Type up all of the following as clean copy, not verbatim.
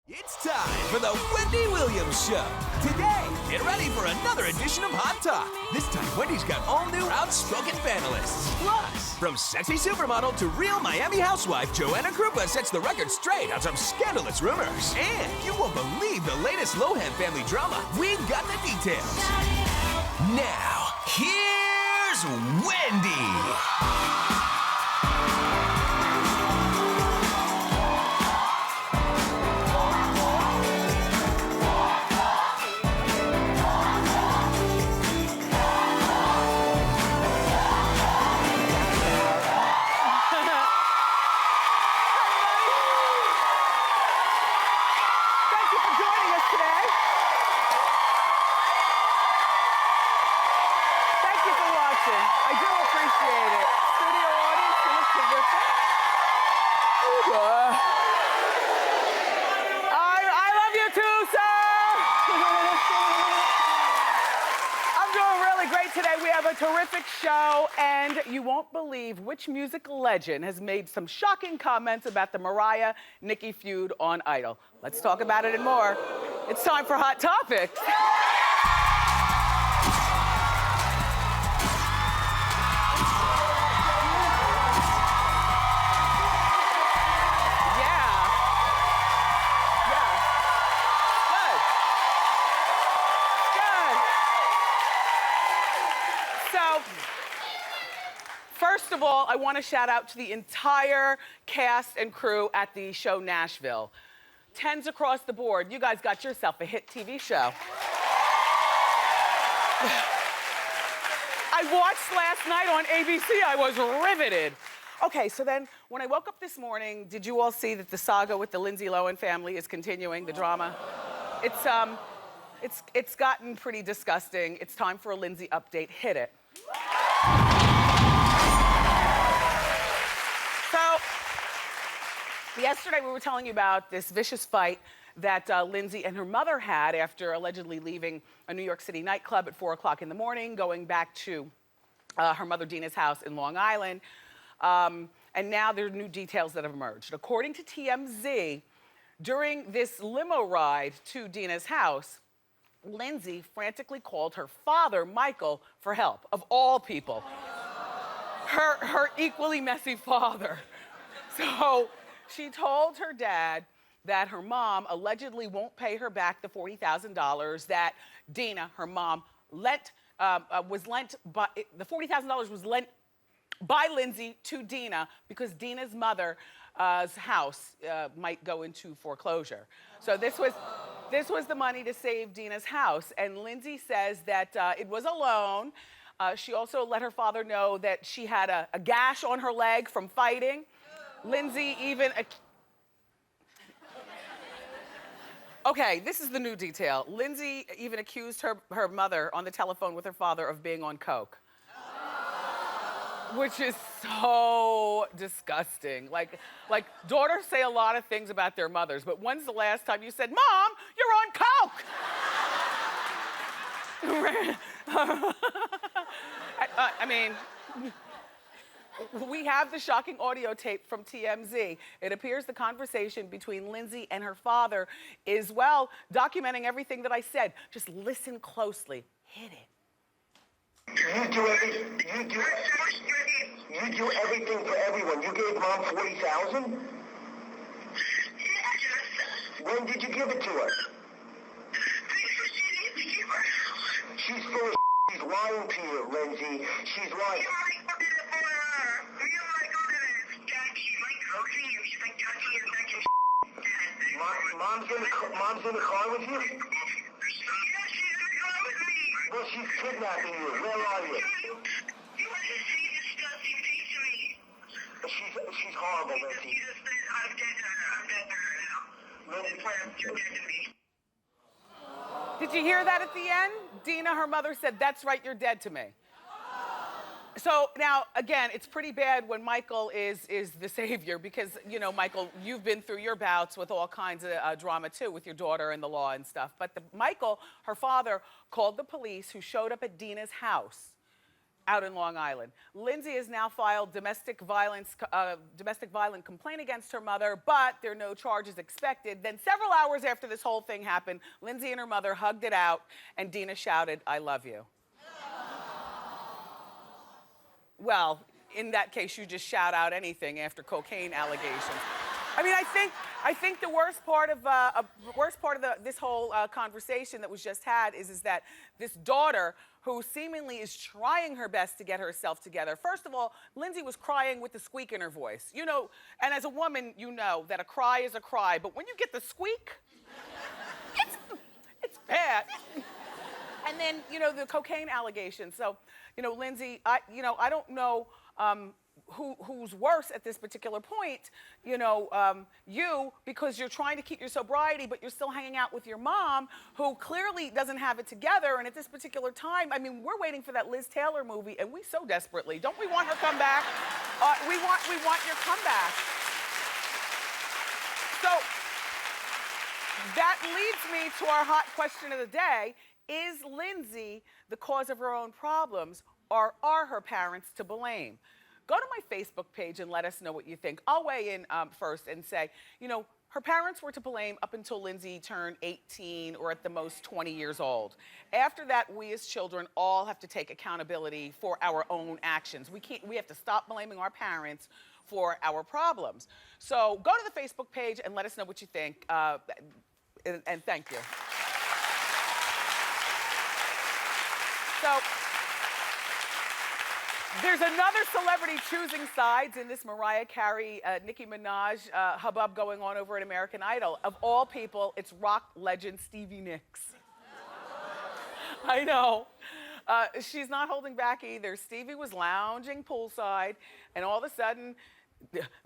It's time for the Wendy Williams Show. Today, get ready for another edition of Hot Talk. This time, Wendy's got all new outspoken panelists. Plus, from sexy supermodel to real Miami housewife, Joanna Krupa sets the record straight on some scandalous rumors. And you won't believe the latest Lohan family drama. We've got the details. Now, here's Wendy. Terrific show, and you won't believe which music legend has made some shocking comments about the Mariah Nicki feud on Idol. Let's talk about it and more. It's time for Hot Topics. First of all, I want to shout out to the entire cast and crew at the show Nashville. 10s across the board. You guys got yourself a hit TV show. I watched last night on ABC. I was riveted. Okay, so then when I woke up this morning, did you all see that the saga with the Lindsay Lohan family is continuing, the drama? It's gotten pretty disgusting. It's time for a Lindsay update. Hit it. So, yesterday we were telling you about this vicious fight that Lindsay and her mother had after allegedly leaving a New York City nightclub at 4 o'clock in the morning, going back to her mother Dina's house in Long Island. And now there are new details that have emerged. According to TMZ, during this limo ride to Dina's house, Lindsay frantically called her father, Michael, for help, of all people. Her equally messy father. So she told her dad that her mom allegedly won't pay her back the $40,000 that Dina, her mom, the $40,000 was lent by Lindsay to Dina because Dina's mother's house might go into foreclosure. So this was the money to save Dina's house. And Lindsay says that it was a loan. She also let her father know that she had a gash on her leg from fighting. Lindsay even... Okay, this is the new detail. Lindsay even accused her mother on the telephone with her father of being on coke. Which is so disgusting. Like daughters say a lot of things about their mothers, but when's the last time you said, "Mom, you're on coke"? I mean, we have the shocking audio tape from TMZ. It appears the conversation between Lindsay and her father is, well, documenting everything that I said. Just listen closely. Hit it. You do everything for everyone. You gave Mom $40,000? When did you give it to her? She's full of She's lying to you, Lindsay. She's lying. Mom's in the car with you? Well, she's kidnapping you. Where are you? She's horrible, Lindsay. I'm dead to her now. You're dead to me. Did you hear that at the end? Dina, her mother, said, "That's right, you're dead to me." So now, again, it's pretty bad when Michael is the savior because, you know, Michael, you've been through your bouts with all kinds of drama, too, with your daughter and the law and stuff. But Michael, her father, called the police who showed up at Dina's house out in Long Island. Lindsay has now filed domestic violent complaint against her mother, but there are no charges expected. Then several hours after this whole thing happened, Lindsay and her mother hugged it out, and Dina shouted, "I love you." Well, in that case, you just shout out anything after cocaine allegations. I mean, I think the worst part of this whole conversation that was just had is that this daughter, who seemingly is trying her best to get herself together. First of all, Lindsay was crying with the squeak in her voice. You know, and as a woman, you know that a cry is a cry, but when you get the squeak, it's bad. And then, you know, the cocaine allegations. So, you know, Lindsay, I don't know who's worse at this particular point, you know, you, because you're trying to keep your sobriety, but you're still hanging out with your mom, who clearly doesn't have it together. And at this particular time, I mean, we're waiting for that Liz Taylor movie, and we so desperately, don't we want her comeback? We want your comeback. So that leads me to our hot question of the day. Is Lindsay the cause of her own problems, or are her parents to blame? Go to my Facebook page and let us know what you think. I'll weigh in first and say, you know, her parents were to blame up until Lindsay turned 18 or at the most 20 years old. After that, we as children all have to take accountability for our own actions. We have to stop blaming our parents for our problems. So go to the Facebook page and let us know what you think, and thank you. So, there's another celebrity choosing sides in this Mariah Carey, Nicki Minaj hubbub going on over at American Idol. Of all people, it's rock legend Stevie Nicks. I know. She's not holding back either. Stevie was lounging poolside, and all of a sudden,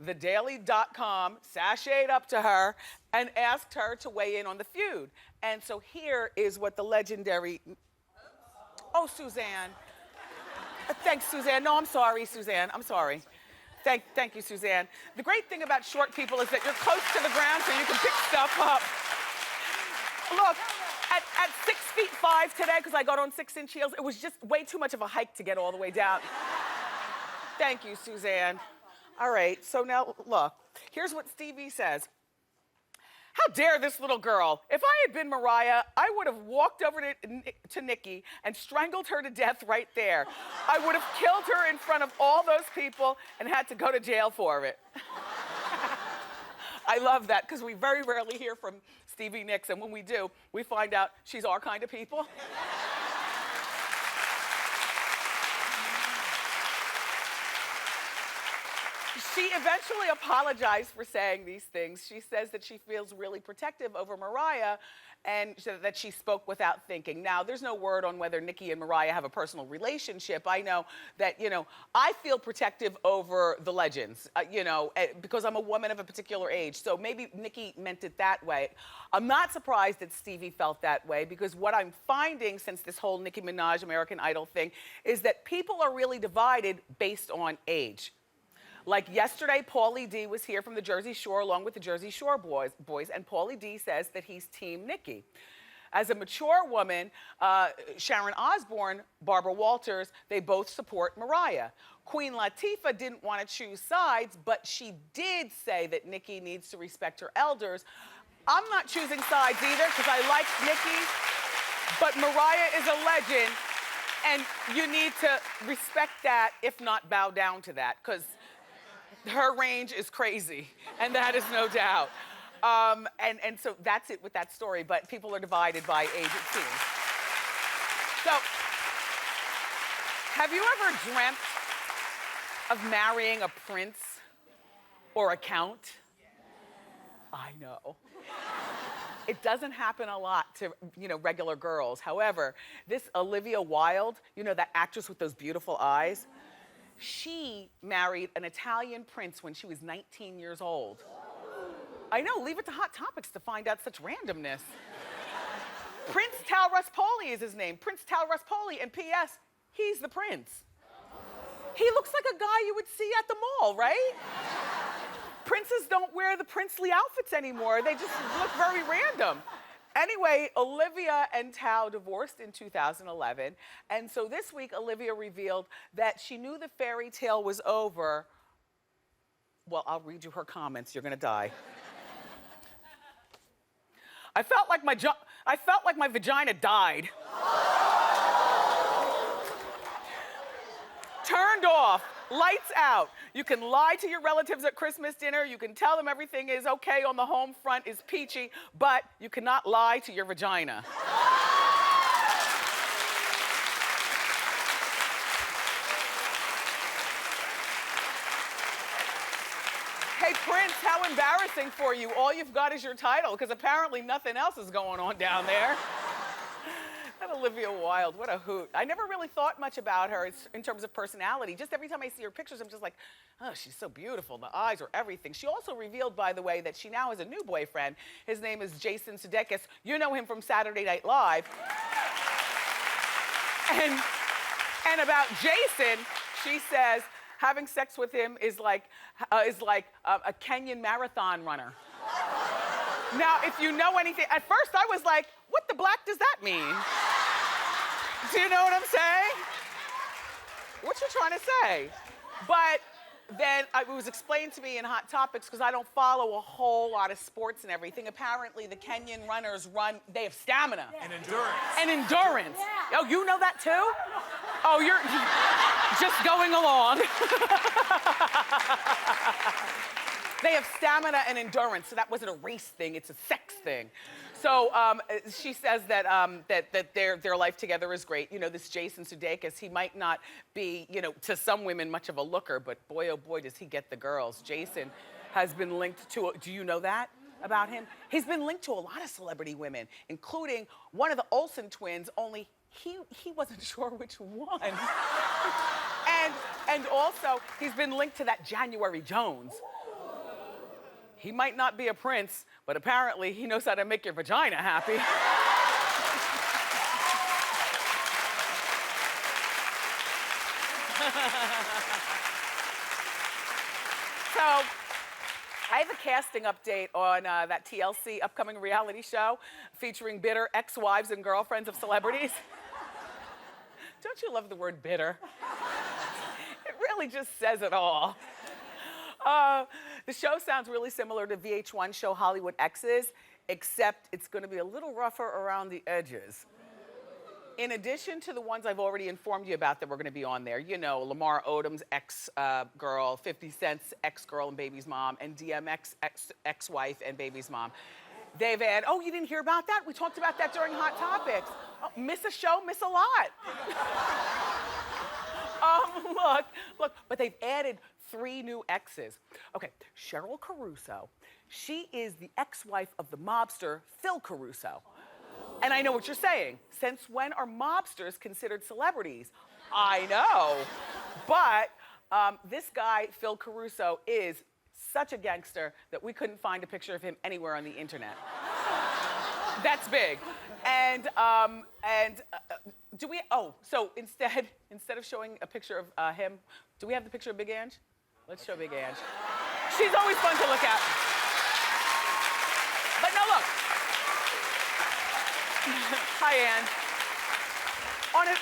thedaily.com sashayed up to her and asked her to weigh in on the feud. And so here is what the legendary... Oh, Suzanne. Thanks, Suzanne. No, I'm sorry, Suzanne. I'm sorry. Thank you, Suzanne. The great thing about short people is that you're close to the ground so you can pick stuff up. Look, at 6'5" today, because I got on 6-inch heels, it was just way too much of a hike to get all the way down. Thank you, Suzanne. All right, so now, look, here's what Stevie says. How dare this little girl? If I had been Mariah, I would have walked over to Nicki and strangled her to death right there. I would have killed her in front of all those people and had to go to jail for it. I love that, because we very rarely hear from Stevie Nicks, and when we do, we find out she's our kind of people. She eventually apologized for saying these things. She says that she feels really protective over Mariah and that she spoke without thinking. Now, there's no word on whether Nicki and Mariah have a personal relationship. I know that, you know, I feel protective over the legends, you know, because I'm a woman of a particular age. So maybe Nicki meant it that way. I'm not surprised that Stevie felt that way, because what I'm finding since this whole Nicki Minaj American Idol thing is that people are really divided based on age. Like yesterday, Pauly D was here from the Jersey Shore along with the Jersey Shore boys, and Pauly D says that he's Team Nicki. As a mature woman, Sharon Osbourne, Barbara Walters, they both support Mariah. Queen Latifah didn't want to choose sides, but she did say that Nicki needs to respect her elders. I'm not choosing sides either, because I like Nicki, but Mariah is a legend, and you need to respect that, if not bow down to that, because her range is crazy, and that is no doubt. And so that's it with that story, but people are divided by age, it seems. So, have you ever dreamt of marrying a prince or a count? I know. It doesn't happen a lot to, you know, regular girls. However, this Olivia Wilde, you know, that actress with those beautiful eyes, she married an Italian prince when she was 19 years old. I know, leave it to Hot Topics to find out such randomness. Prince Tal Ruspoli is his name. Prince Tal Ruspoli, and P.S., he's the prince. He looks like a guy you would see at the mall, right? Princes don't wear the princely outfits anymore. They just look very random. Anyway, Olivia and Tao divorced in 2011. And so this week, Olivia revealed that she knew the fairy tale was over. Well, I'll read you her comments. You're gonna die. I felt like my vagina died. Turned off, lights out. You can lie to your relatives at Christmas dinner. You can tell them everything is okay on the home front, is peachy, but you cannot lie to your vagina. Hey, Prince, how embarrassing for you. All you've got is your title, because apparently nothing else is going on down there. That Olivia Wilde, what a hoot. I never really thought much about her in terms of personality. Just every time I see her pictures, I'm just like, oh, she's so beautiful. The eyes are everything. She also revealed, by the way, that she now has a new boyfriend. His name is Jason Sudeikis. You know him from Saturday Night Live. And about Jason, she says, having sex with him is like a Kenyan marathon runner. Now, if you know anything, at first I was like, what the black does that mean? Do you know what I'm saying? What you trying to say? But then it was explained to me in Hot Topics, because I don't follow a whole lot of sports and everything. Apparently, the Kenyan runners they have stamina. And endurance. And endurance. Yeah. Oh, you know that too? Oh, you're just going along. They have stamina and endurance, so that wasn't a race thing, it's a sex thing. So she says that that their life together is great. You know, this Jason Sudeikis, he might not be, you know, to some women much of a looker, but boy, oh boy, does he get the girls. Jason has been linked to, do you know that about him? He's been linked to a lot of celebrity women, including one of the Olsen twins, only he wasn't sure which one. And also, he's been linked to that January Jones. He might not be a prince, but apparently he knows how to make your vagina happy. So, I have a casting update on that TLC upcoming reality show featuring bitter ex-wives and girlfriends of celebrities. Don't you love the word bitter? It really just says it all. The show sounds really similar to VH1 show Hollywood Exes, except it's going to be a little rougher around the edges. In addition to the ones I've already informed you about that were going to be on there, you know, Lamar Odom's ex-girl, 50 Cent's ex-girl and baby's mom, and DMX ex-wife and baby's mom. They've had, oh, you didn't hear about that? We talked about that during Hot Topics. Oh, miss a show, miss a lot. Look, but they've added 3 new exes. Okay, Cheryl Caruso. She is the ex-wife of the mobster, Phil Caruso. And I know what you're saying. Since when are mobsters considered celebrities? I know. But this guy, Phil Caruso, is such a gangster that we couldn't find a picture of him anywhere on the internet. That's big. And so instead of showing a picture of him, do we have the picture of Big Ange? Let's show Big Ange. She's always fun to look at. But no, look. Hi, Ange.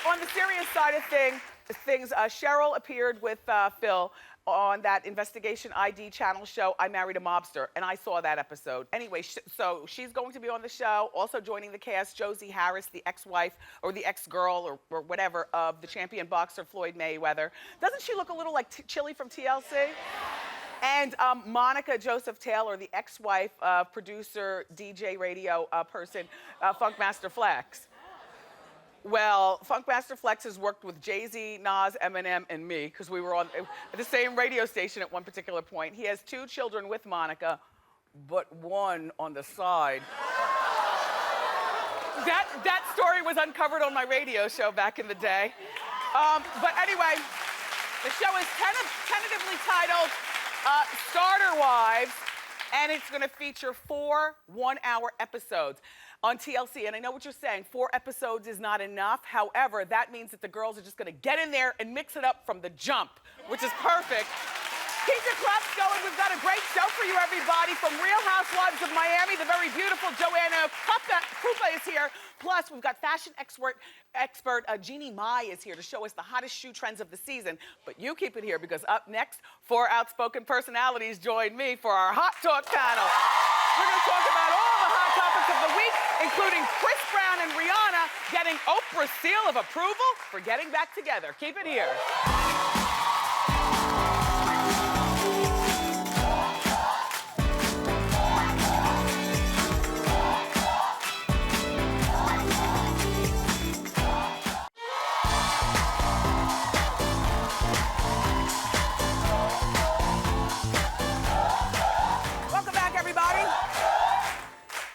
On the serious side of things, Cheryl appeared with Phil on that investigation ID channel show, I Married a Mobster, and I saw that episode. Anyway, so she's going to be on the show. Also joining the cast, Josie Harris, the ex-wife or the ex-girl or whatever of the champion boxer Floyd Mayweather. Doesn't she look a little like Chili from TLC? And Monica Joseph Taylor, the ex-wife of producer, DJ radio person, Funkmaster Flex. Well, Funkmaster Flex has worked with Jay-Z, Nas, Eminem, and me, because we were on the same radio station at one particular point. He has 2 children with Monica, but 1 on the side. That story was uncovered on my radio show back in the day. But anyway, the show is tentatively titled Starter Wives, and it's gonna feature 4 one-hour episodes on TLC. And I know what you're saying, 4 episodes is not enough. However, that means that the girls are just gonna get in there and mix it up from the jump, which is perfect. Keep your claps going. We've got a great show for you, everybody. From Real Housewives of Miami, the very beautiful Joanna Krupa Krupa is here. Plus, we've got fashion expert Jeannie is here to show us the hottest shoe trends of the season. But you keep it here because up next, 4 outspoken personalities join me for our Hot Talk panel. We're going to talk about all the hot topics of the week, including Chris Brown and Rihanna getting Oprah's seal of approval for getting back together. Keep it here.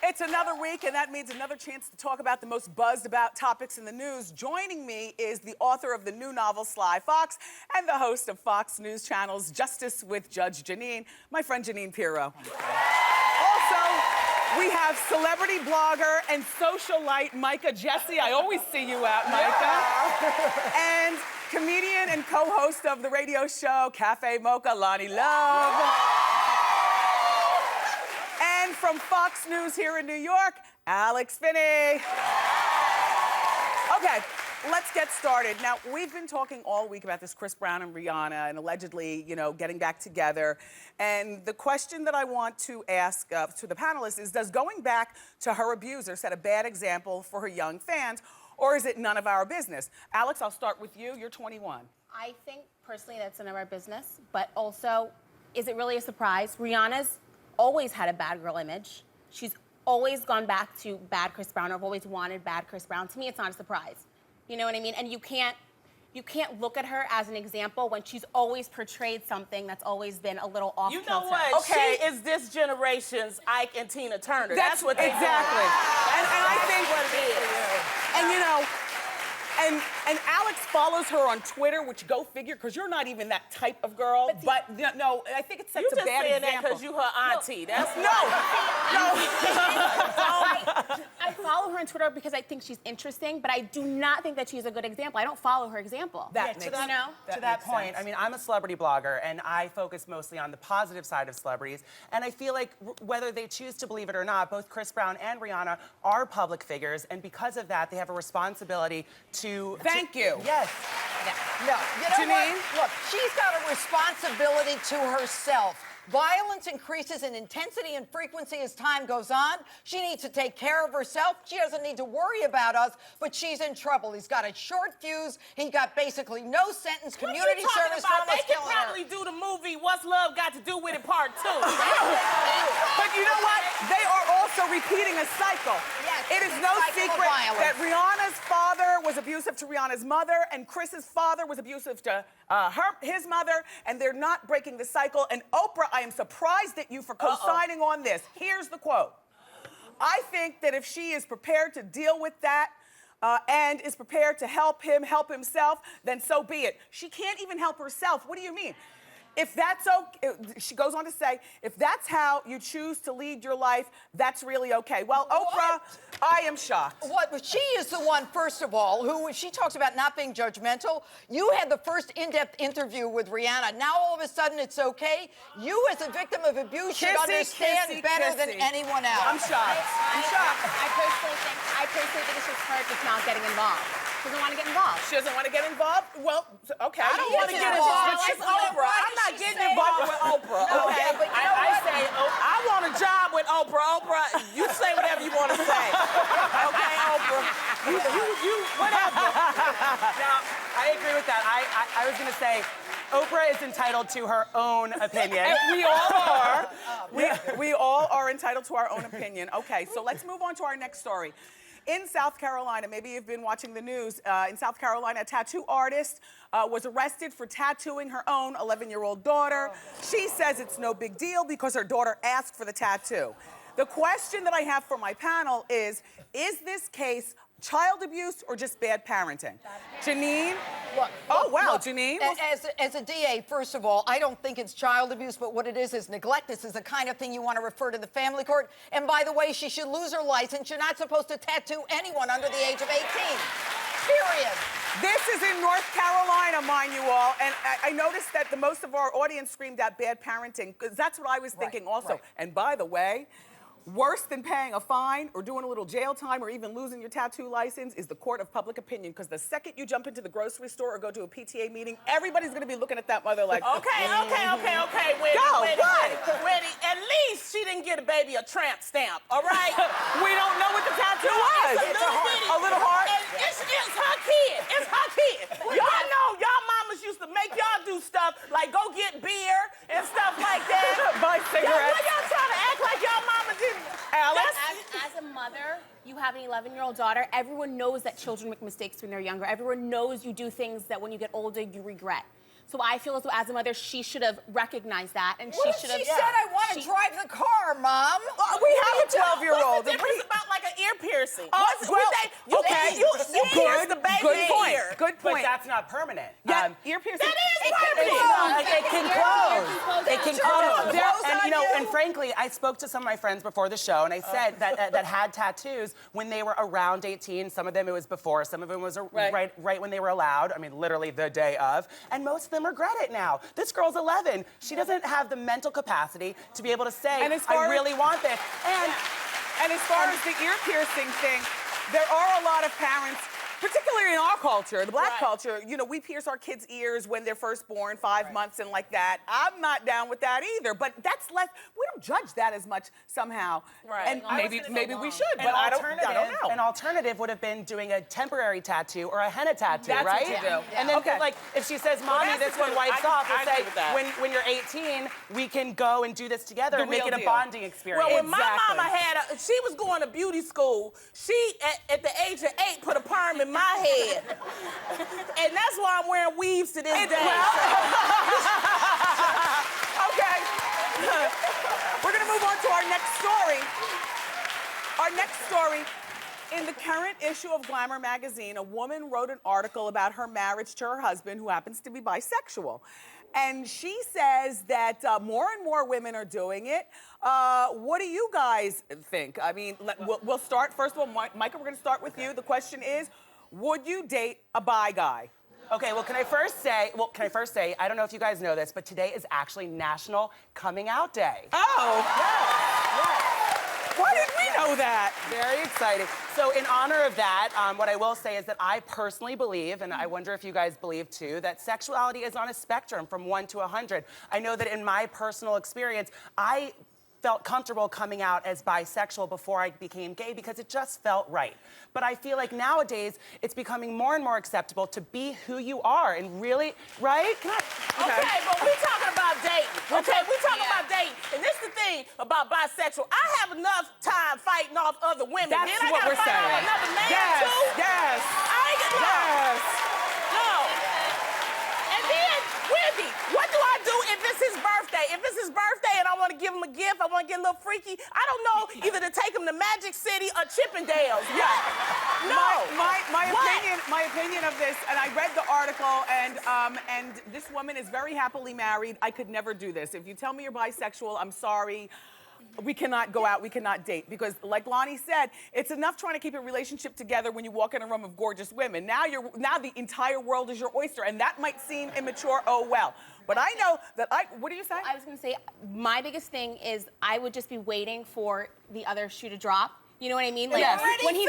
It's another week, and that means another chance to talk about the most buzzed about topics in the news. Joining me is the author of the new novel, Sly Fox, and the host of Fox News Channel's Justice with Judge Jeanine, my friend Jeanine Pirro. Also, we have celebrity blogger and socialite Micah Jesse. I always see you out, Micah. And comedian and co-host of the radio show Cafe Mocha, Loni Love. And from Fox News here in New York, Alex Finnie. Okay, let's get started. Now, we've been talking all week about this Chris Brown and Rihanna and allegedly, getting back together. And the question that I want to ask to the panelists is, does going back to her abuser set a bad example for her young fans, or is it none of our business? Alex, I'll start with you. You're 21. I think, personally, that's none of our business. But also, is it really a surprise? Rihanna's always had a bad girl image. She's always gone back to bad Chris Brown. I've always wanted bad Chris Brown. To me, it's not a surprise. You know what I mean? And you can't look at her as an example when she's always portrayed something that's always been a little off kilter. You know what? Okay. She is this generation's Ike and Tina Turner. That's what they exactly. And I think what it is. And and Alex follows her on Twitter, which go figure, because you're not even that type of girl. But no, I think it sets a bad example. You just saying that because you her auntie. That's no. I follow her on Twitter because I think she's interesting, but I do not think that she's a good example. I don't follow her example. To that point, I mean, I'm a celebrity blogger, and I focus mostly on the positive side of celebrities. And I feel like whether they choose to believe it or not, both Chris Brown and Rihanna are public figures, and because of that, they have a responsibility to... Thank you. Yes. No, you know Jeanine? what? Look, she's got a responsibility to herself. Violence increases in intensity and frequency as time goes on. She needs to take care of herself. She doesn't need to worry about us, but she's in trouble. He's got a short fuse. He got basically no sentence. Community service for almost They could killing probably her. do the movie What's Love Got to Do With It Part 2. But you know what? They are also repeating a cycle. Yes, It is it's no a cycle of secret violence. that Rihanna's father was abusive to Rihanna's mother, and Chris's father was abusive to his mother, and they're not breaking the cycle. And Oprah, I am surprised at you for co-signing on this. Here's the quote. I think that if she is prepared to deal with that and is prepared to help him help himself, then so be it. She can't even help herself. What do you mean? If that's okay, she goes on to say, if that's how you choose to lead your life, that's really okay. Well, Oprah, I am shocked. What? But she is the one, first of all, who she talks about not being judgmental. You had the first in-depth interview with Rihanna. Now all of a sudden it's okay. You, as a victim of abuse, should understand better than anyone else. I'm shocked. I'm shocked. I personally think it's just her just not getting involved. She doesn't want to get involved. She doesn't want to get involved? Well, okay. I don't want to get involved. It's Oprah. I'm not getting involved with Oprah. Okay? but you know I what? say, I want a job with Oprah. Oprah, you say whatever you want to say. Okay, Oprah? You whatever. Now, I agree with that. I was going to say, Oprah is entitled to her own opinion. We all are. We all are entitled to our own opinion. Okay, so let's move on to our next story. In South Carolina, maybe you've been watching the news, in South Carolina, a tattoo artist was arrested for tattooing her own 11-year-old daughter. She says it's no big deal because her daughter asked for the tattoo. The question that I have for my panel is this case child abuse or just bad parenting? Jeanine? Look, Jeanine. As a DA, first of all, I don't think it's child abuse, but what it is neglect. This is the kind of thing you want to refer to the family court. And by the way, she should lose her license. You're not supposed to tattoo anyone under the age of 18. Period. This is in North Carolina, mind you all, and I noticed that the most of our audience screamed out bad parenting, because that's what I was thinking also. Right. And by the way, worse than paying a fine or doing a little jail time or even losing your tattoo license is the court of public opinion. Because the second you jump into the grocery store or go to a PTA meeting, everybody's gonna be looking at that mother like, Okay, Wendy, Go, Wendy, at least she didn't get a baby a tramp stamp, all right? we don't know what the tattoo was. It's A little heart. And it's her kid. It's her kid. Y'all know y'all mamas used to make y'all do stuff like go get beer and stuff like that. Buy cigarettes. Why y'all trying to act like y'all mama didn't? Alex? As a mother, you have an 11-year-old daughter. Everyone knows that children make mistakes when they're younger. Everyone knows you do things that when you get older, you regret. So I feel as though, as a mother, she should have recognized that, and What she if should have. she said, I want to drive the car, Mom? We have a 12-year-old. What's the difference about like an ear piercing? Okay. You pierce the baby Good point. ear. Good But point. that's not permanent. Yeah, ear piercing. That is It permanent. can close. It can close. Close And on you know, you. and frankly, I spoke to some of my friends before the show, and I said that had tattoos when they were around 18. Some of them it was before. Some of them was right when they were allowed. I mean, literally the day of. And most of them regret it now. This girl's 11. She doesn't have the mental capacity to be able to say, I really want this. And as far as the ear piercing thing, there are a lot of parents, particularly in our culture, the black culture, you know, we pierce our kids' ears when they're first born, 5 months and like that. I'm not down with that either, but that's less, we don't judge that as much somehow. Right. And maybe we should, An but I don't know. An alternative would have been doing a temporary tattoo or a henna tattoo, That's right? what you do. And then, Okay. like, if she says, "Mommy, that's this a one good- wipes I off," agree and say, with that. when you're 18, we can go and do this together The and make real it a deal. bonding experience. Well, when my Exactly. mama she was going to beauty school. She, at the age of 8, put a perm in my head. And that's why I'm wearing weaves to this day. Okay. We're gonna move on to our next story. Our next story. In the current issue of Glamour magazine, a woman wrote an article about her marriage to her husband, who happens to be bisexual. And she says that more and more women are doing it. What do you guys think? I mean, we'll start, first of all, Micah, we're gonna start with you. The question is, would you date a bi guy? Okay, well, can I first say, I don't know if you guys know this, but today is actually National Coming Out Day. Oh. Yes. Why didn't we know that? Very exciting. So in honor of that, what I will say is that I personally believe, and I wonder if you guys believe too, that sexuality is on a spectrum from 1 to 100. I know that in my personal experience, I felt comfortable coming out as bisexual before I became gay because it just felt right. But I feel like nowadays it's becoming more and more acceptable to be who you are and really, right? Okay, but we're talking about dating. Okay, we're talking about dating. And this is the thing about bisexual. I have enough time fighting off other women. That's then I what gotta we're fight saying. off another man Yes, too? yes. I ain't get no. And then, Wendy, what do I do if it's his birthday? If it's his birthday and I want to give him a gift, I want to get a little freaky, I don't know either to take him to Magic City or Chippendales. Yeah. No. My opinion of this, and I read the article, and this woman is very happily married. I could never do this. If you tell me you're bisexual, I'm sorry. We cannot go out, we cannot date. Because like Loni said, it's enough trying to keep a relationship together when you walk in a room of gorgeous women. Now the entire world is your oyster, and that might seem immature, oh well. But I know that what do you say? I was gonna say, my biggest thing is I would just be waiting for the other shoe to drop. You know what I mean? Like Yes. when he's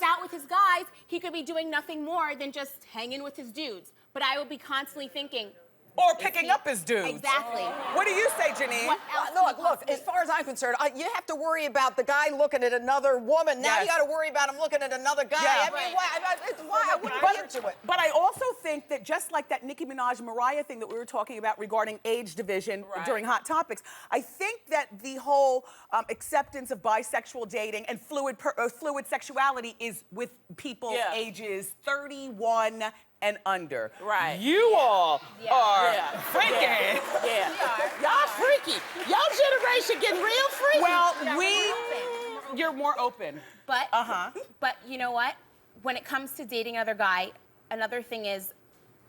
out with his guys, he could be doing nothing more than just hanging with his dudes. But I would be constantly thinking, Or picking up his dudes. exactly. What do you say, Jeanine? What else Look, as far as I'm concerned, you have to worry about the guy looking at another woman. Now Yes. you got to worry about him looking at another guy. Yeah. I mean, why? I wouldn't be into it. But I also think that just like that Nicki Minaj Mariah thing that we were talking about regarding age division during Hot Topics, I think that the whole acceptance of bisexual dating and fluid sexuality is with people ages 31 and under. Right. You all are freaking. Y'all freaky. Y'all generation getting real freaky. Well, you're more open. But you know what? When it comes to dating another guy, another thing is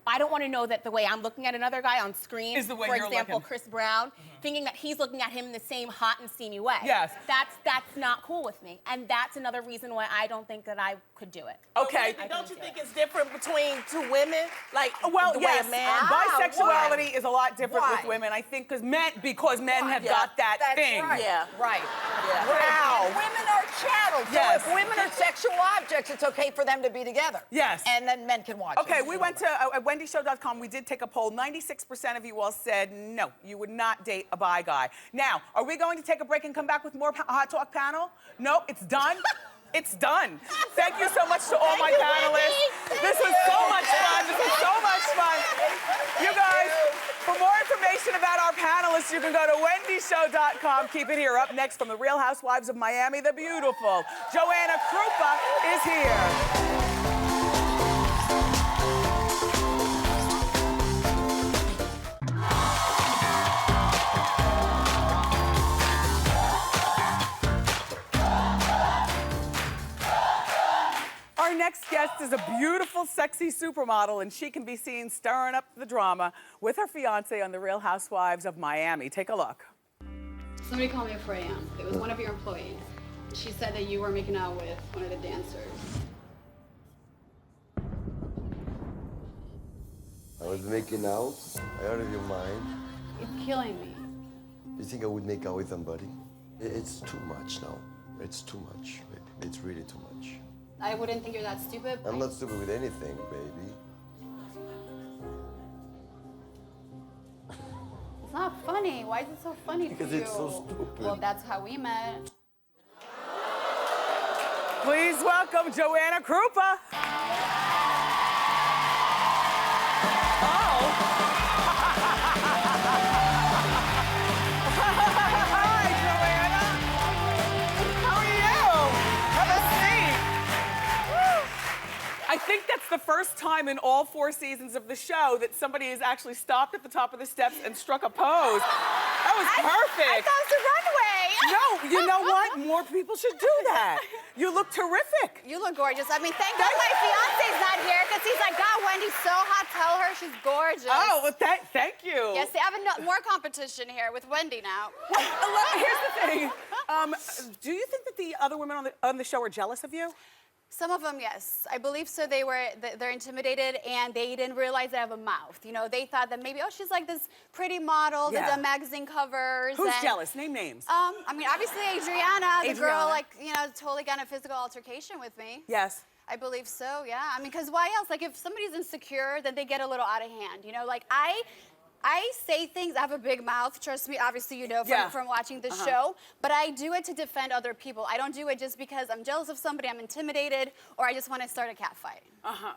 I don't want to know that the way I'm looking at another guy on screen, Is the way for you're example, looking. Chris Brown, thinking that he's looking at him in the same hot and steamy way. Yes. That's not cool with me. And that's another reason why I don't think that I could do it. Okay. But don't you think it's different between two women? Like, Well, the yes, way a man... bisexuality is a lot different with Why? women, I think, because men have Yeah, got that That's thing. right. Yeah. Right. Yeah. Wow. And women are chattel. So Yes. if women are sexual objects, it's okay for them to be together. Yes. And then men can watch Okay, it. we went to at wendyshow.com. We did take a poll. 96% of you all said no, you would not date a bi guy. Now, are we going to take a break and come back with more Hot Talk panel? No, it's done. It's done. Thank you so much to all my panelists. This was so much fun. This was so much fun. You guys, for more information about our panelists, you can go to wendyshow.com. Keep it here. Up next from the Real Housewives of Miami, the beautiful Joanna Krupa is here. Our next guest is a beautiful, sexy supermodel, and she can be seen stirring up the drama with her fiance on The Real Housewives of Miami. Take a look. Somebody called me at 4 a.m. It was one of your employees. She said that you were making out with one of the dancers. I was making out. Out of your mind. It's killing me. You think I would make out with somebody? It's too much now. It's too much, baby. It's really too much. I wouldn't think you're that stupid. I'm not stupid with anything, baby. It's not funny. Why is it so funny Because to you? it's so stupid. Well, that's how we met. Please welcome Joanna Krupa. Hi, Joanna. How are you? Have a seat. I think that's the first time in all 4 seasons of the show that somebody has actually stopped at the top of the steps and struck a pose. That was perfect. I thought it was a runway. No, you know what? More people should do that. You look terrific. You look gorgeous. I mean, thank God my fiance's not here because he's like, God, Wendy's so hot. Tell her she's gorgeous. Oh, well, thank you. Yes, they have more competition here with Wendy now. Here's the thing. Do you think that the other women on the show are jealous of you? Some of them, yes. I believe so. They're intimidated and they didn't realize they have a mouth. You know, they thought that maybe, oh, she's like this pretty model that's Yeah. on magazine covers. Who's and, jealous? Name names. I mean, obviously Adriana, the girl, Adriana. like, you know, totally got in a physical altercation with me. Yes. I believe so, yeah. I mean, because why else? Like, if somebody's insecure, then they get a little out of hand. You know, like, I say things, I have a big mouth, trust me, obviously you know from watching the show, but I do it to defend other people. I don't do it just because I'm jealous of somebody, I'm intimidated, or I just want to start a cat fight.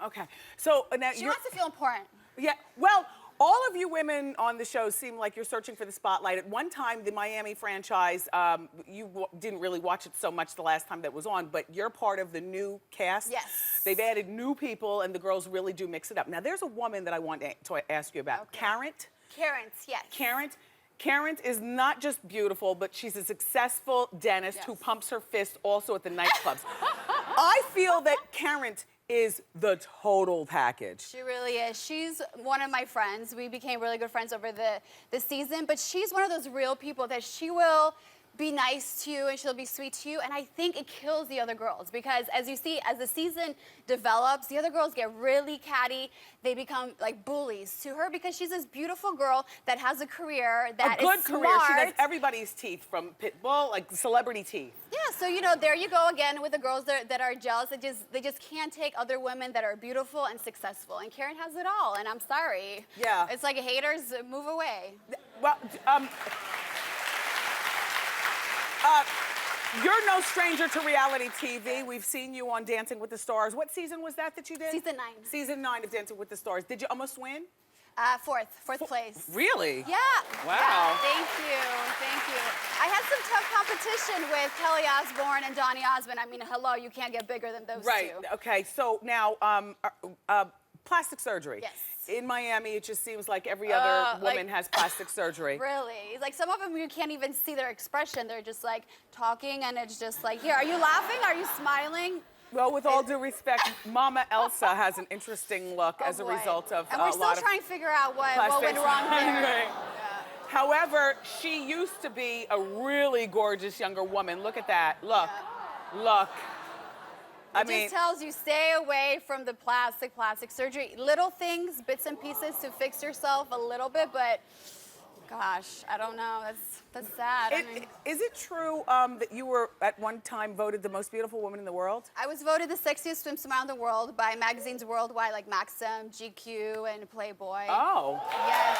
Okay. So now She wants to feel important. Yeah, well, all of you women on the show seem like you're searching for the spotlight. At one time, the Miami franchise, you didn't really watch it so much the last time that was on, but you're part of the new cast. Yes. They've added new people, and the girls really do mix it up. Now, there's a woman that I want to ask you about, Karen. Karen's, yes. Karen is not just beautiful, but she's a successful dentist who pumps her fist also at the nightclubs. I feel that Karen is the total package. She really is. She's one of my friends. We became really good friends over the season, but she's one of those real people that she will be nice to you and she'll be sweet to you, and I think it kills the other girls because as you see, as the season develops, the other girls get really catty. They become like bullies to her because she's this beautiful girl that has a career that is a good career. She smart. does everybody's teeth, from Pitbull, like celebrity teeth. Yeah, so you know, there you go again with the girls that are jealous. They just can't take other women that are beautiful and successful. And Karen has it all, and I'm sorry. Yeah. It's like haters, move away. Well, you're no stranger to reality TV. We've seen you on Dancing with the Stars. What season was that you did? Season 9. Season 9 of Dancing with the Stars. Did you almost win? Fourth place. Really? Yeah. Wow. Yeah, thank you. I had some tough competition with Kelly Osbourne and Donny Osmond. I mean, hello, you can't get bigger than those Right. two. Okay. So now, plastic surgery. Yes. In Miami, it just seems like every other woman has plastic surgery. Really? Like some of them, you can't even see their expression. They're just like talking, and it's just like, here, are you laughing? Are you smiling? Well, with all due respect, Mama Elsa has an interesting look as a boy. result of And we're a still lot of trying to figure out what plastic went wrong there. surgery. However, she used to be a really gorgeous younger woman. Look at that. Look. Look. It just tells you stay away from the plastic surgery. Little things, bits and pieces to fix yourself a little bit, but gosh, I don't know. That's sad. Is it true that you were at one time voted the most beautiful woman in the world? I was voted the sexiest swimsuit in the world by magazines worldwide like Maxim, GQ, and Playboy. Oh. Yes.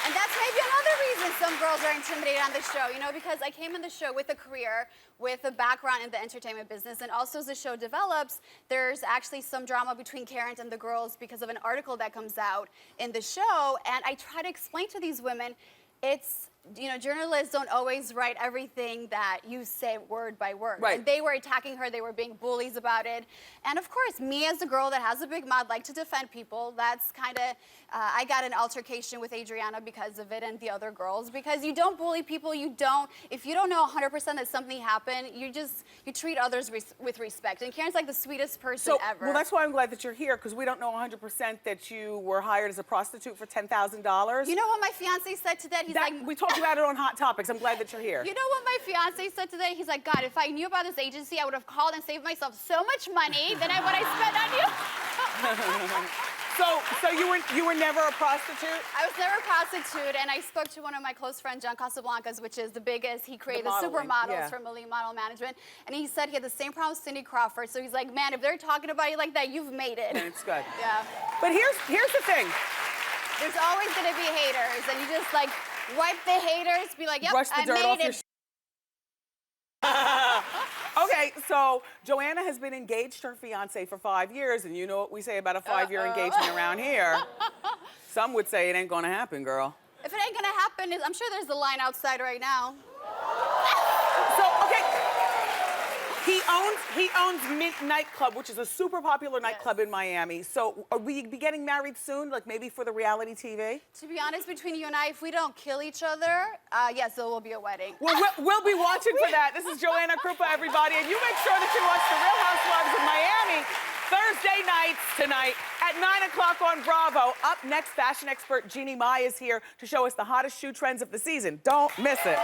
And that's maybe another reason some girls are intimidated on the show, you know, because I came in the show with a career, with a background in the entertainment business, and also as the show develops, there's actually some drama between Karen and the girls because of an article that comes out in the show, and I try to explain to these women, it's, you know, journalists don't always write everything that you say word by word. Right. And they were attacking her, they were being bullies about it. And of course, me as a girl that has a big mouth, like to defend people, that's kind of, I got an altercation with Adriana because of it and the other girls, because you don't bully people, if you don't know 100% that something happened, you treat others with respect. And Karen's like the sweetest person ever. Well, that's why I'm glad that you're here, because we don't know 100% that you were hired as a prostitute for $10,000. You know what my fiance said today? He's like, we talked about it on Hot Topics. I'm glad that you're here. You know what my fiance said today? He's like, God, if I knew about this agency, I would have called and saved myself so much money than what I spent on you. So you were never a prostitute? I was never a prostitute, and I spoke to one of my close friends, John Casablancas, which is the biggest. He created the supermodels for Millie Model Management, and he said he had the same problem with Cindy Crawford. So he's like, man, if they're talking about you like that, you've made it. It's good. Yeah. But here's the thing. There's always gonna be haters, and you just like wipe the haters, be like, yep, I made it. Okay, so Joanna has been engaged to her fiance for 5 years, and you know what we say about a 5-year engagement around here. Some would say it ain't gonna happen, girl. If it ain't gonna happen, I'm sure there's a line outside right now. So, okay. He owns Mint nightclub, which is a super popular nightclub in Miami. So are we be getting married soon, like maybe for the reality TV? To be honest, between you and I, if we don't kill each other, yes, there will be a wedding. Well, we'll be watching for that. This is Joanna Krupa, everybody, and you make sure that you watch The Real Housewives of Miami Thursday nights tonight at 9 o'clock on Bravo. Up next, fashion expert Jeannie is here to show us the hottest shoe trends of the season. Don't miss it.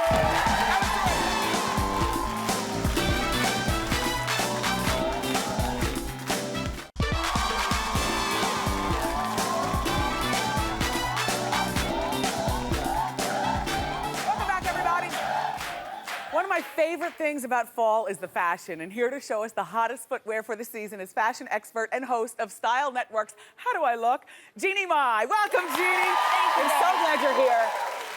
One of my favorite things about fall is the fashion, and here to show us the hottest footwear for the season is fashion expert and host of Style Network's How Do I Look? Jeannie Mai. Welcome, Jeannie. I'm so glad you're here.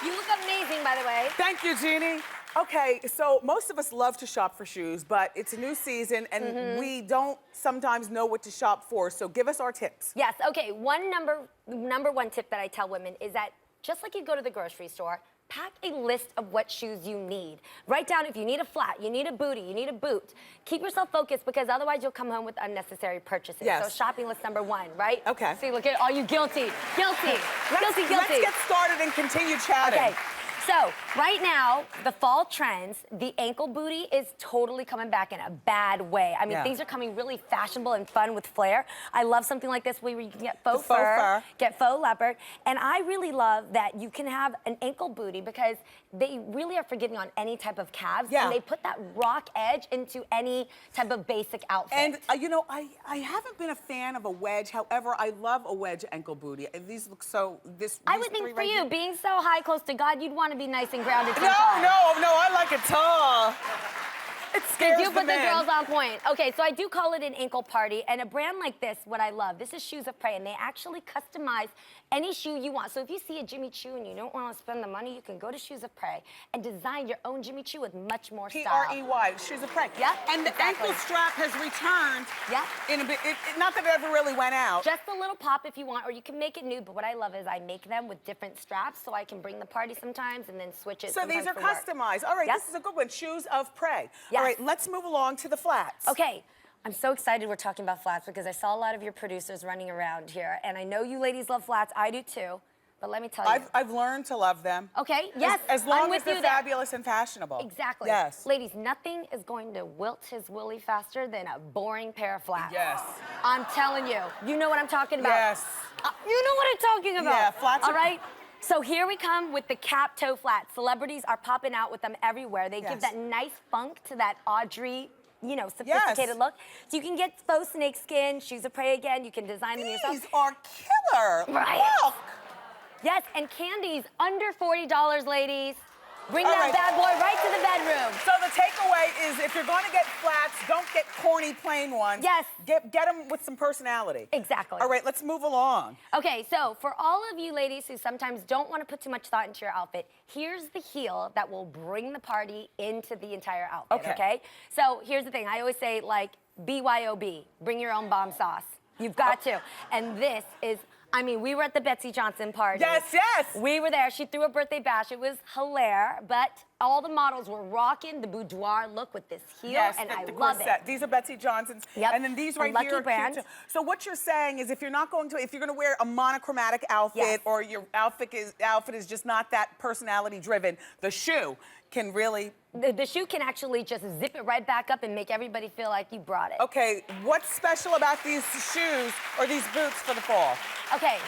You look amazing, by the way. Thank you, Jeannie. Okay, so most of us love to shop for shoes, but it's a new season, and we don't sometimes know what to shop for, so give us our tips. Yes, okay, number one tip that I tell women is that just like you go to the grocery store, pack a list of what shoes you need. Write down if you need a flat, you need a booty, you need a boot. Keep yourself focused because otherwise you'll come home with unnecessary purchases. Yes. So shopping list number one, right? Okay. See, look at all you guilty. Guilty. Guilty. Let's get started and continue chatting. Okay. So, right now, the fall trends, the ankle booty is totally coming back in a bad way. I mean, things are coming really fashionable and fun with flair. I love something like this where you can get faux fur, get faux leopard. And I really love that you can have an ankle booty because they really are forgiving on any type of calves. Yeah. And they put that rock edge into any type of basic outfit. And, you know, I haven't been a fan of a wedge. However, I love a wedge ankle booty. These look so, I would think for you, being so high, close to God, you'd want to be nice and grounded. No, I like it tall. It scares you put the the girls on point. Okay, so I do call it an ankle party, and a brand like this, what I love, this is Shoes of Prey, and they actually customize any shoe you want. So if you see a Jimmy Choo and you don't want to spend the money, you can go to Shoes of Prey and design your own Jimmy Choo with much more style. P-R-E-Y, Shoes of Prey. Yep, and the ankle strap has returned. Yep. In a bit, not that it ever really went out. Just a little pop if you want, or you can make it nude, but what I love is I make them with different straps so I can bring the party sometimes and then switch it. So these are customized. All right, this is a good one. Shoes of Prey. Yes. All right, let's move along to the flats. Okay. I'm so excited we're talking about flats because I saw a lot of your producers running around here, and I know you ladies love flats. I do too. but let me tell you. I've learned to love them. Okay, yes, As long I'm as with they're you there. fabulous and fashionable. Exactly. Yes. Ladies, nothing is going to wilt his willy faster than a boring pair of flats. Yes. I'm telling you. You know what I'm talking about. Yes. You know what I'm talking about. Yeah, flats All are- right? So here we come with the cap toe flats. Celebrities are popping out with them everywhere. They give that nice funk to that Audrey, you know, sophisticated look. So you can get faux snake skin, shoes of prey again. You can design them yourself. These are killer. Right? Look. Yes, and candies under $40, ladies. Bring All that right. bad boy right to the bedroom. So the takeaway is if you're going to get flats, don't get corny plain ones. Yes. Get them with some personality. Exactly. All right, let's move along. Okay, so for all of you ladies who sometimes don't want to put too much thought into your outfit, here's the heel that will bring the party into the entire outfit, okay? So here's the thing. I always say, like, BYOB, bring your own bomb sauce. You've got to. And this is... I mean, we were at the Betsy Johnson party. Yes, yes. We were there. She threw a birthday bash. It was hilarious, but all the models were rocking the boudoir look with this heel, and I love it. These are Betsy Johnson's. Yep. And then these A right Lucky here are brand. cute too. So what you're saying is if you're going to wear a monochromatic outfit or your outfit is just not that personality driven, the shoe can really... The shoe can actually just zip it right back up and make everybody feel like you brought it. Okay, what's special about these shoes or these boots for the fall? Okay.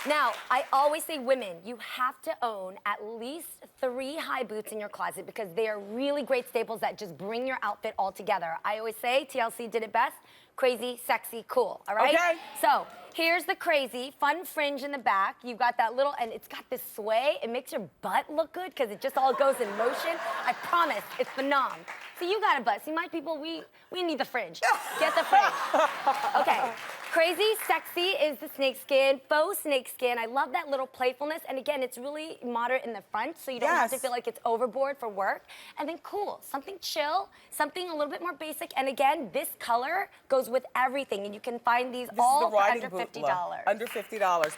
Now, I always say, women, you have to own at least 3 high boots in your closet because they are really great staples that just bring your outfit all together. I always say, TLC did it best, crazy, sexy, cool, all right? Okay. So, here's the crazy, fun fringe in the back. You've got that little, and it's got this sway. It makes your butt look good because it just all goes in motion. I promise, it's phenomenal. So you got a butt. See, my people, we need the fringe. Get the fringe. Okay. Crazy, sexy is the snakeskin, faux snakeskin. I love that little playfulness. And again, it's really moderate in the front, so you don't have to feel like it's overboard for work. And then cool, something chill, something a little bit more basic. And again, this color goes with everything. And you can find these all for under $50. Under $50.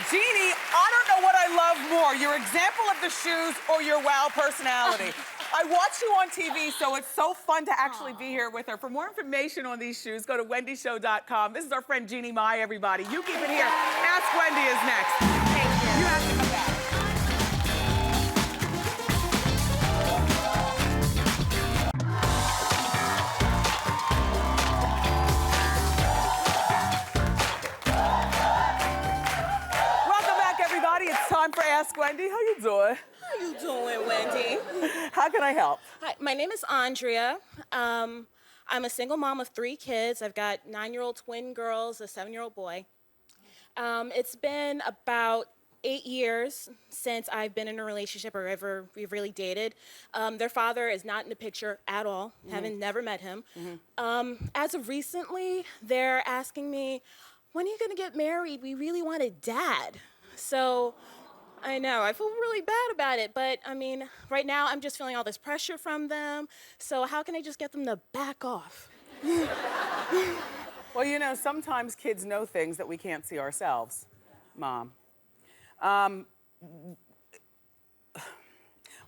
Jeannie, I don't know what I love more, your example of the shoes or your wow personality. I watch you on TV, so it's so fun to actually be here with her. For more information on these shoes, go to wendyshow.com. This is our friend Jeannie Mai, everybody. You keep it here. Ask Wendy is next. Thank you. You have to come back. Welcome back, everybody. It's time for Ask Wendy. How you doing? How you doing, Wendy? How can I help? Hi, my name is Andrea. I'm a single mom of 3 kids. I've got 9-year-old twin girls, a 7-year-old boy. It's been about 8 years since I've been in a relationship or we've really dated. Their father is not in the picture at all. Haven't never met him. As of recently, they're asking me, when are you gonna get married? We really want a dad. So I know, I feel really bad about it, but I mean, right now I'm just feeling all this pressure from them. So how can I just get them to back off? Well, you know, sometimes kids know things that we can't see ourselves, Mom.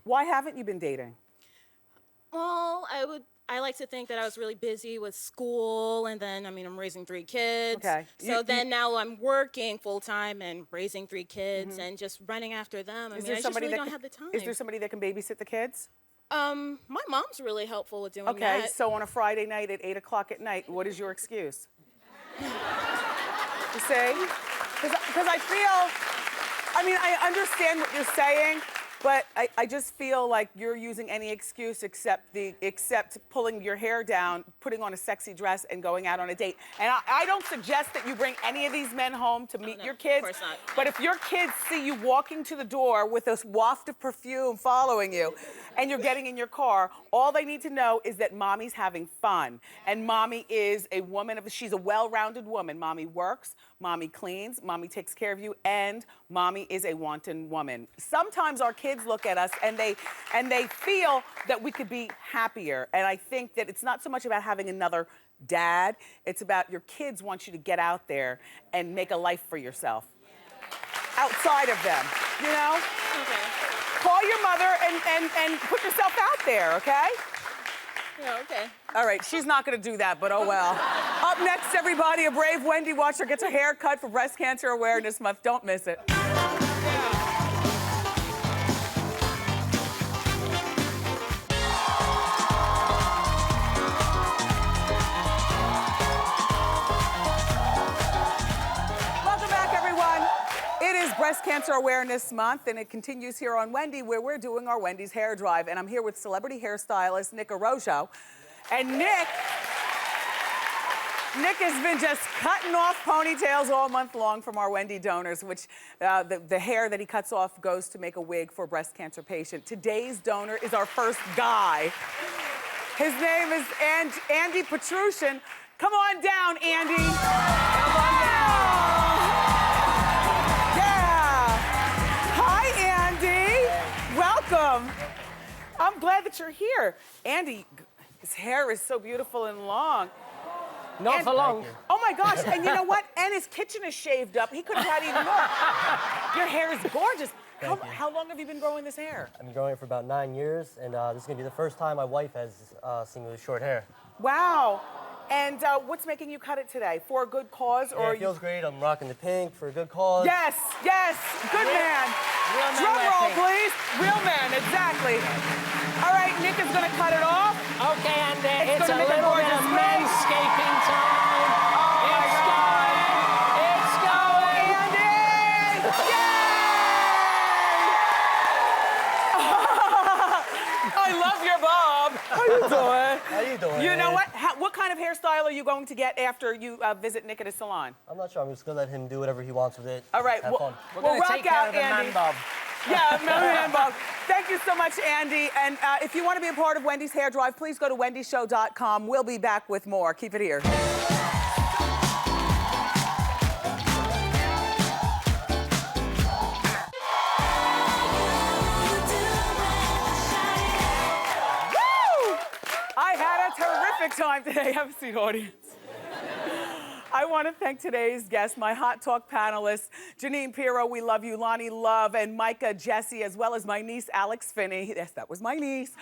Why haven't you been dating? Well, I like to think that I was really busy with school, and then, I mean, I'm raising 3 kids. Okay. So now I'm working full-time and raising 3 kids and just running after them. I just really don't have the time. Is there somebody that can babysit the kids? My mom's really helpful with doing that. Okay, so on a Friday night at 8 o'clock at night, what is your excuse? You see? Because I feel, I mean, I understand what you're saying, but I just feel like you're using any excuse except pulling your hair down, putting on a sexy dress, and going out on a date. And I don't suggest that you bring any of these men home to meet your kids. Of course not. But if your kids see you walking to the door with this waft of perfume following you, and you're getting in your car, all they need to know is that mommy's having fun. And mommy is a woman she's a well-rounded woman. Mommy works, mommy cleans, mommy takes care of you, and mommy is a wanton woman. Sometimes our kids look at us and they feel that we could be happier. And I think that it's not so much about having another dad, it's about your kids want you to get out there and make a life for yourself. Outside of them, you know? Okay. Call your mother and put yourself out there, okay? Yeah, okay. All right, she's not gonna do that, but oh well. Up next, everybody, a brave Wendy watcher gets her hair cut for Breast Cancer Awareness Month. Don't miss it. Breast Cancer Awareness Month, and it continues here on Wendy, where we're doing our Wendy's Hair Drive. And I'm here with celebrity hairstylist Nick Arrojo. And Nick has been just cutting off ponytails all month long from our Wendy donors, which the hair that he cuts off goes to make a wig for a breast cancer patient. Today's donor is our first guy. His name is Andy Petrushin. Come on down, Andy. Come on down. Yeah. Hi, Andy. Welcome. I'm glad that you're here. Andy, his hair is so beautiful and long. Not for long. Oh my gosh, and you know what? And his kitchen is shaved up. He could have had even more. Your hair is gorgeous. How long have you been growing this hair? I've been growing it for about 9 years, and this is gonna be the first time my wife has seen me with short hair. Wow. And what's making you cut it today? For a good cause? Yeah, it feels great. I'm rocking the pink for a good cause. Yes, yes, good man. Real man. Drum roll, please. Real man, exactly. All right, Nick is gonna cut it off. Okay, and it's a gonna make little bit gorgeous of wig. manscaping time. Oh my God. It's going. Andy! Yay! I love your bob. How you doing? How you doing? You know what? What kind of hairstyle are you going to get after you visit Nick at his salon? I'm not sure. I'm just gonna let him do whatever he wants with it. All right. Have fun. We're Well, gonna rock take care out, of the Andy. man bob. Yeah, man bob. Thank you so much, Andy. And if you want to be a part of Wendy's Hair Drive, please go to wendyshow.com. We'll be back with more. Keep it here. I had a terrific time today. Have a seat, audience. I want to thank today's guests, my Hot Talk panelists, Jeanine, Pirro, we love you, Loni, love, and Micah, Jessie, as well as my niece, Alex Finnie. Yes, that was my niece.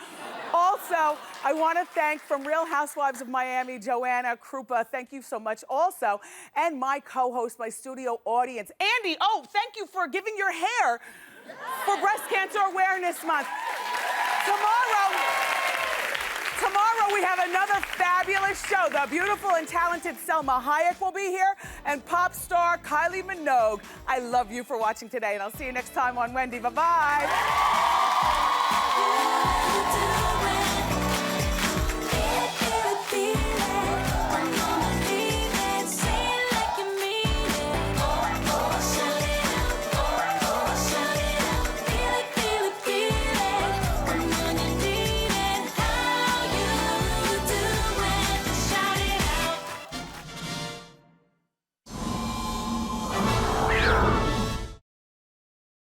Also, I want to thank from Real Housewives of Miami, Joanna Krupa. Thank you so much also. And my co-host, my studio audience, Andy. Oh, thank you for giving your hair for Breast Cancer Awareness Month. Tomorrow we have another fabulous show. The beautiful and talented Selma Hayek will be here, and pop star Kylie Minogue. I love you for watching today, and I'll see you next time on Wendy. Bye-bye.